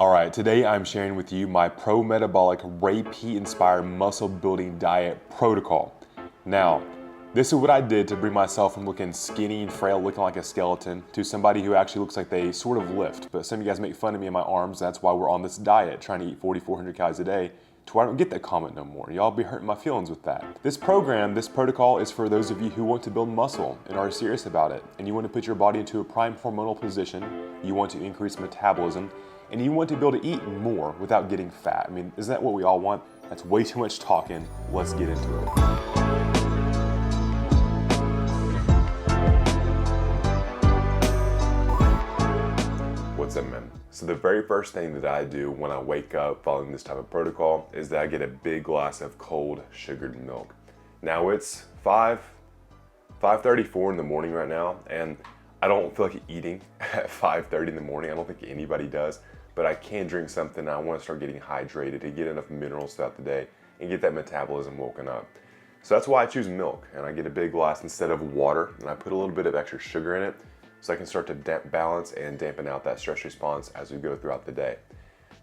All right, today I'm sharing with you my Pro-Metabolic Peat inspired muscle building diet protocol. Now, this is what I did to bring myself from looking skinny and frail, looking like a skeleton, to somebody who actually looks like they sort of lift. But some of you guys make fun of me and my arms. That's why we're on this diet, trying to eat 4,400 calories a day, to where I don't get that comment no more. Y'all be hurting my feelings with that. This protocol is for those of you who want to build muscle and are serious about it, and you want to put your body into a prime hormonal position, you want to increase metabolism, and you want to be able to eat more without getting fat. I mean, isn't that what we all want? That's way too much talking. Let's get into it. What's up, man? So the very first thing that I do when I wake up following this type of protocol is that I get a big glass of cold sugared milk. Now it's 5:34 in the morning right now, and I don't feel like eating at 5:30 in the morning. I don't think anybody does, but I can drink something. I want to start getting hydrated to get enough minerals throughout the day and get that metabolism woken up. So that's why I choose milk, and I get a big glass instead of water, and I put a little bit of extra sugar in it so I can start to balance and dampen out that stress response as we go throughout the day.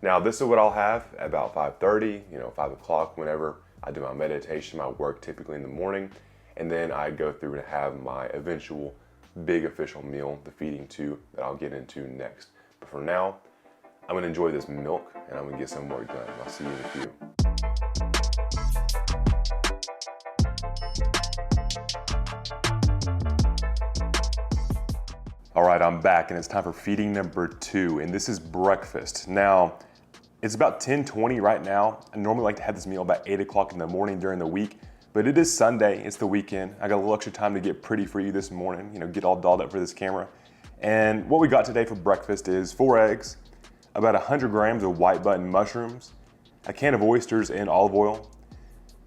Now, this is what I'll have at about 5:30, 5 o'clock, whenever I do my meditation, my work typically in the morning, and then I go through and have my eventual big official meal, the feeding tube, that I'll get into next. But for now, I'm gonna enjoy this milk and I'm gonna get some work done. I'll see you in a few. All right, I'm back and it's time for feeding number 2, and this is breakfast. Now, it's about 10:20 right now. I normally like to have this meal about 8 o'clock in the morning during the week, but it is Sunday, it's the weekend. I got a little extra time to get pretty for you this morning, get all dolled up for this camera. And what we got today for breakfast is 4 eggs, about 100 grams of white button mushrooms, a can of oysters and olive oil,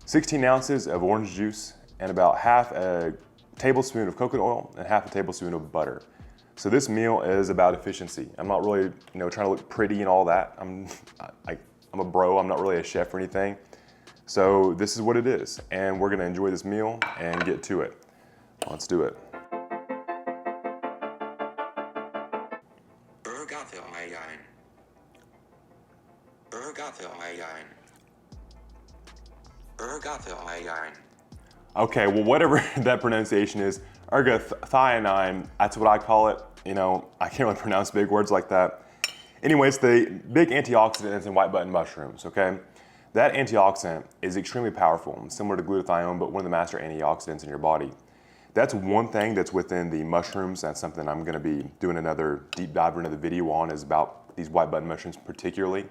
16 ounces of orange juice, and about half a tablespoon of coconut oil and half a tablespoon of butter. So this meal is about efficiency. I'm not really, trying to look pretty and all that. I'm a bro, I'm not really a chef or anything. So this is what it is, and we're gonna enjoy this meal and get to it. Let's do it. Okay, well, whatever that pronunciation is, ergothioneine, that's what I call it. I can't really pronounce big words like that. Anyways, the big antioxidants in white button mushrooms, okay? That antioxidant is extremely powerful, similar to glutathione, but one of the master antioxidants in your body. That's one thing that's within the mushrooms. That's something I'm gonna be doing another deep dive or another video on, is about these white button mushrooms particularly.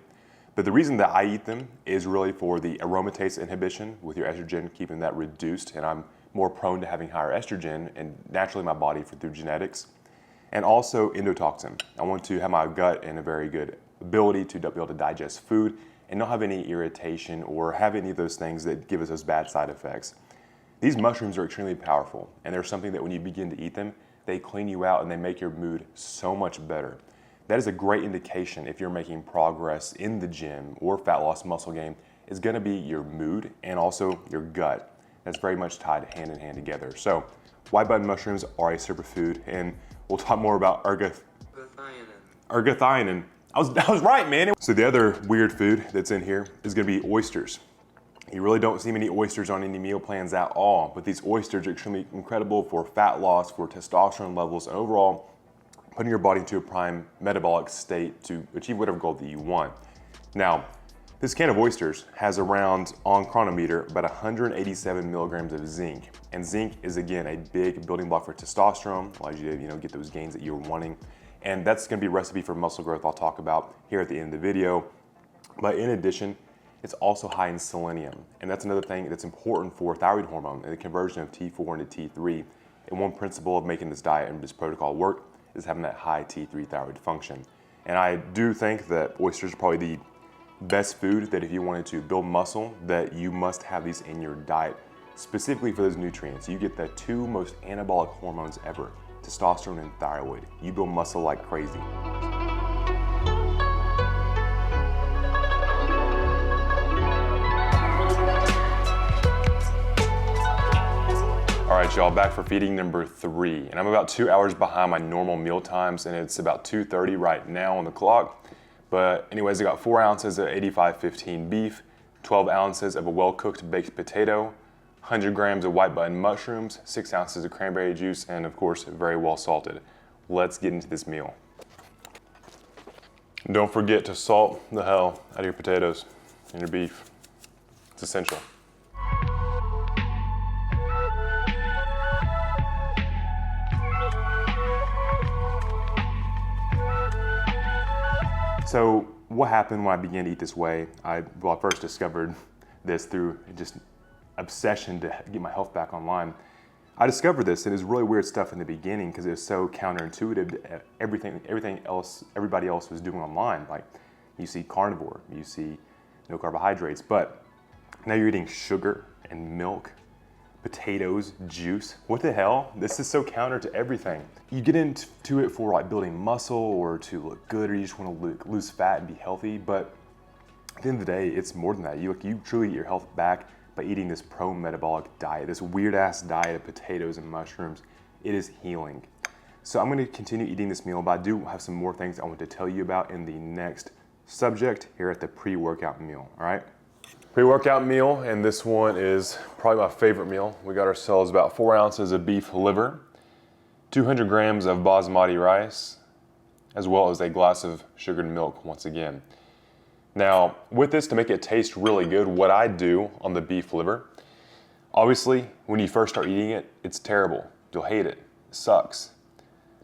But the reason that I eat them is really for the aromatase inhibition with your estrogen, keeping that reduced, and I'm more prone to having higher estrogen and naturally my body through genetics. And also endotoxin. I want to have my gut in a very good ability to be able to digest food and not have any irritation or have any of those things that give us those bad side effects. These mushrooms are extremely powerful, and they're something that when you begin to eat them, they clean you out and they make your mood so much better. That is a great indication if you're making progress in the gym or fat loss muscle gain, is gonna be your mood and also your gut. That's very much tied hand in hand together. So white button mushrooms are a superfood, and we'll talk more about ergothioneine. I was right, man. So the other weird food that's in here is gonna be oysters. You really don't see many oysters on any meal plans at all, but these oysters are extremely incredible for fat loss, for testosterone levels, and overall putting your body into a prime metabolic state to achieve whatever goal that you want. Now, this can of oysters has around, on Chronometer, about 187 milligrams of zinc. And zinc is, again, a big building block for testosterone, allows you to get those gains that you're wanting. And that's gonna be a recipe for muscle growth I'll talk about here at the end of the video. But in addition, it's also high in selenium. And that's another thing that's important for thyroid hormone and the conversion of T4 into T3. And one principle of making this diet and this protocol work is having that high T3 thyroid function. And I do think that oysters are probably the best food that if you wanted to build muscle, that you must have these in your diet, specifically for those nutrients. You get the 2 most anabolic hormones ever, testosterone and thyroid. You build muscle like crazy. All right, y'all, back for feeding number 3. And I'm about 2 hours behind my normal meal times, and it's about 2:30 right now on the clock. But anyways, I got 4 ounces of 85-15 beef, 12 ounces of a well-cooked baked potato, 100 grams of white button mushrooms, 6 ounces of cranberry juice, and of course, very well salted. Let's get into this meal. Don't forget to salt the hell out of your potatoes and your beef. It's essential. So what happened when I began to eat this way? I first discovered this through just obsession to get my health back online. I discovered this, and it was really weird stuff in the beginning because it was so counterintuitive to everything else everybody else was doing online. Like, you see carnivore, you see no carbohydrates, but now you're eating sugar and milk, potatoes, juice. What the hell? This is so counter to everything. You get into it for like building muscle or to look good, or you just want to lose fat and be healthy, but at the end of the day, it's more than that. You truly get your health back by eating this pro-metabolic diet, this weird ass diet of potatoes and mushrooms. It is healing. So I'm gonna continue eating this meal, but I do have some more things I want to tell you about in the next subject here at the pre-workout meal, all right? Pre-workout meal, and this one is probably my favorite meal. We got ourselves about 4 ounces of beef liver, 200 grams of basmati rice, as well as a glass of sugared milk once again. Now, with this, to make it taste really good, what I do on the beef liver, obviously, when you first start eating it, it's terrible. You'll hate it. It sucks.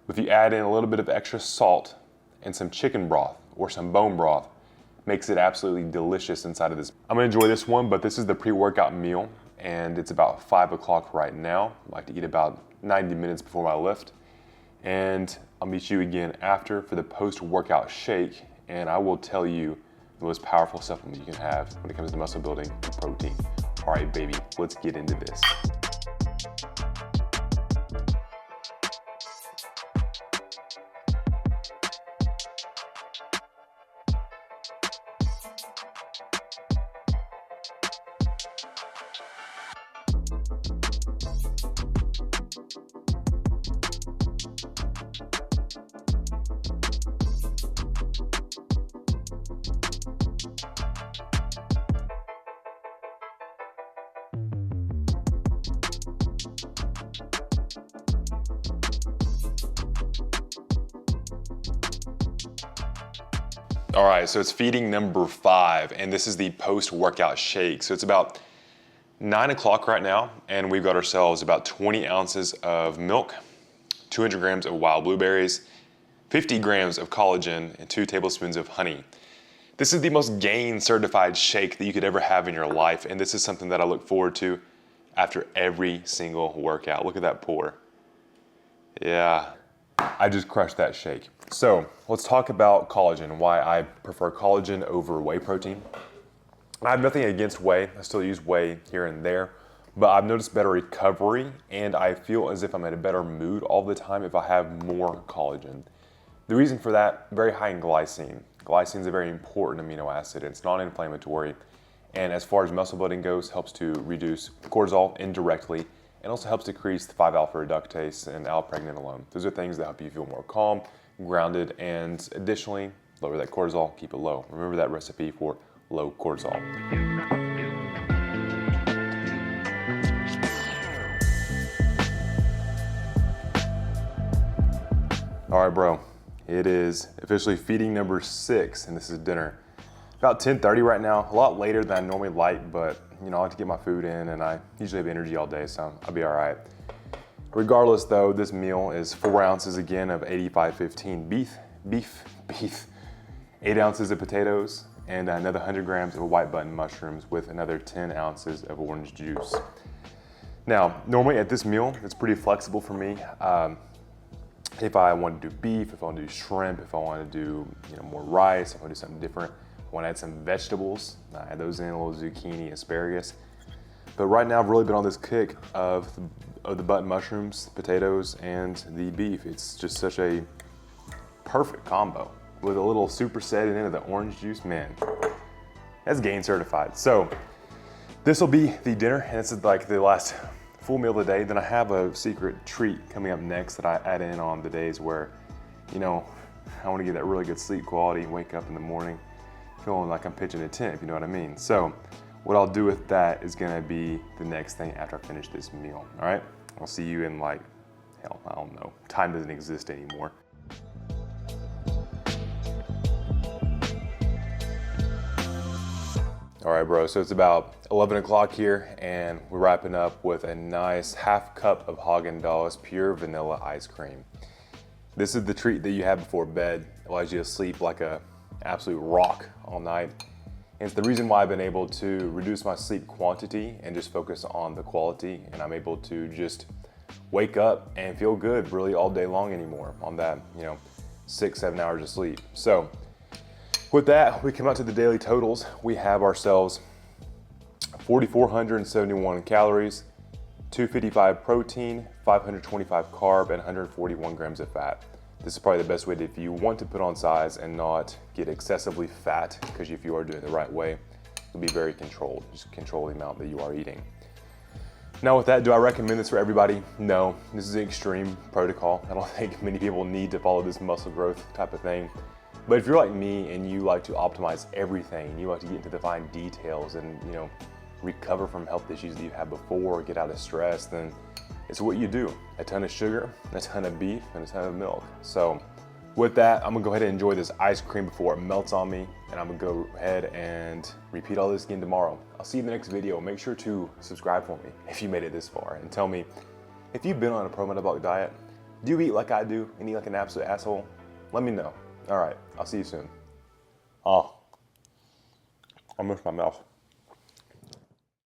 But if you add in a little bit of extra salt and some chicken broth or some bone broth, makes it absolutely delicious inside of this. I'm gonna enjoy this one, but this is the pre-workout meal, and it's about 5 o'clock right now. I like to eat about 90 minutes before my lift. And I'll meet you again after for the post-workout shake, and I will tell you the most powerful supplement you can have when it comes to muscle building and protein. All right, baby, let's get into this. All right, so it's feeding number 5, and this is the post-workout shake. So it's about 9 o'clock right now, and we've got ourselves about 20 ounces of milk, 200 grams of wild blueberries, 50 grams of collagen, and 2 tablespoons of honey. This is the most GAIN certified shake that you could ever have in your life, and this is something that I look forward to after every single workout. Look at that pour. Yeah, I just crushed that shake. So let's talk about collagen, why I prefer collagen over whey protein. I have nothing against whey. I still use whey here and there, but I've noticed better recovery, and I feel as if I'm in a better mood all the time if I have more collagen. The reason for that, very high in glycine. Glycine is a very important amino acid. It's non-inflammatory, and as far as muscle building goes, helps to reduce cortisol indirectly, and also helps decrease the 5-alpha reductase and allopregnanolone. Those are things that help you feel more calm, grounded, and additionally, lower that cortisol, keep it low. Remember that recipe for low cortisol. All right, bro, it is officially feeding number 6, and this is dinner. About 10:30 right now, a lot later than I normally like, but you know, I like to get my food in, and I usually have energy all day, so I'll be all right. Regardless though, this meal is 4 ounces again of 85-15 beef, 8 ounces of potatoes, and another 100 grams of white button mushrooms with another 10 ounces of orange juice. Now, normally at this meal, it's pretty flexible for me. If I want to do beef, if I want to do shrimp, if I want to do more rice, if I want to do something different, I want to add some vegetables, I add those in, a little zucchini, asparagus. But right now, I've really been on this kick of the button mushrooms, potatoes, and the beef. It's just such a perfect combo. With a little superset and into the orange juice, man, that's GAIN certified. So this will be the dinner, and this is like the last full meal of the day. Then I have a secret treat coming up next that I add in on the days where, I want to get that really good sleep quality and wake up in the morning feeling like I'm pitching a tent, if you know what I mean. So what I'll do with that is gonna be the next thing after I finish this meal, all right? I'll see you in like, hell, I don't know. Time doesn't exist anymore. All right, bro, so it's about 11 o'clock here and we're wrapping up with a nice half cup of Haagen-Dazs pure vanilla ice cream. This is the treat that you have before bed. It allows you to sleep like a absolute rock all night. And it's the reason why I've been able to reduce my sleep quantity and just focus on the quality. And I'm able to just wake up and feel good really all day long anymore on that, 6-7 hours of sleep. So with that, we come out to the daily totals. We have ourselves 4,471 calories, 255 protein, 525 carb, and 141 grams of fat. This is probably the best way if you want to put on size and not get excessively fat, because if you are doing it the right way, you'll be very controlled. Just control the amount that you are eating. Now with that, do I recommend this for everybody? No, this is an extreme protocol. I don't think many people need to follow this muscle growth type of thing. But if you're like me and you like to optimize everything, you like to get into the fine details and recover from health issues that you had before, get out of stress, then it's what you do. A ton of sugar, a ton of beef, and a ton of milk. So with that, I'm gonna go ahead and enjoy this ice cream before it melts on me, and I'm gonna go ahead and repeat all this again tomorrow. I'll see you in the next video. Make sure to subscribe for me if you made it this far, and tell me if you've been on a pro-metabolic diet. Do you eat like I do and eat like an absolute asshole? Let me know. All right, I'll see you soon. Oh, I missed my mouth.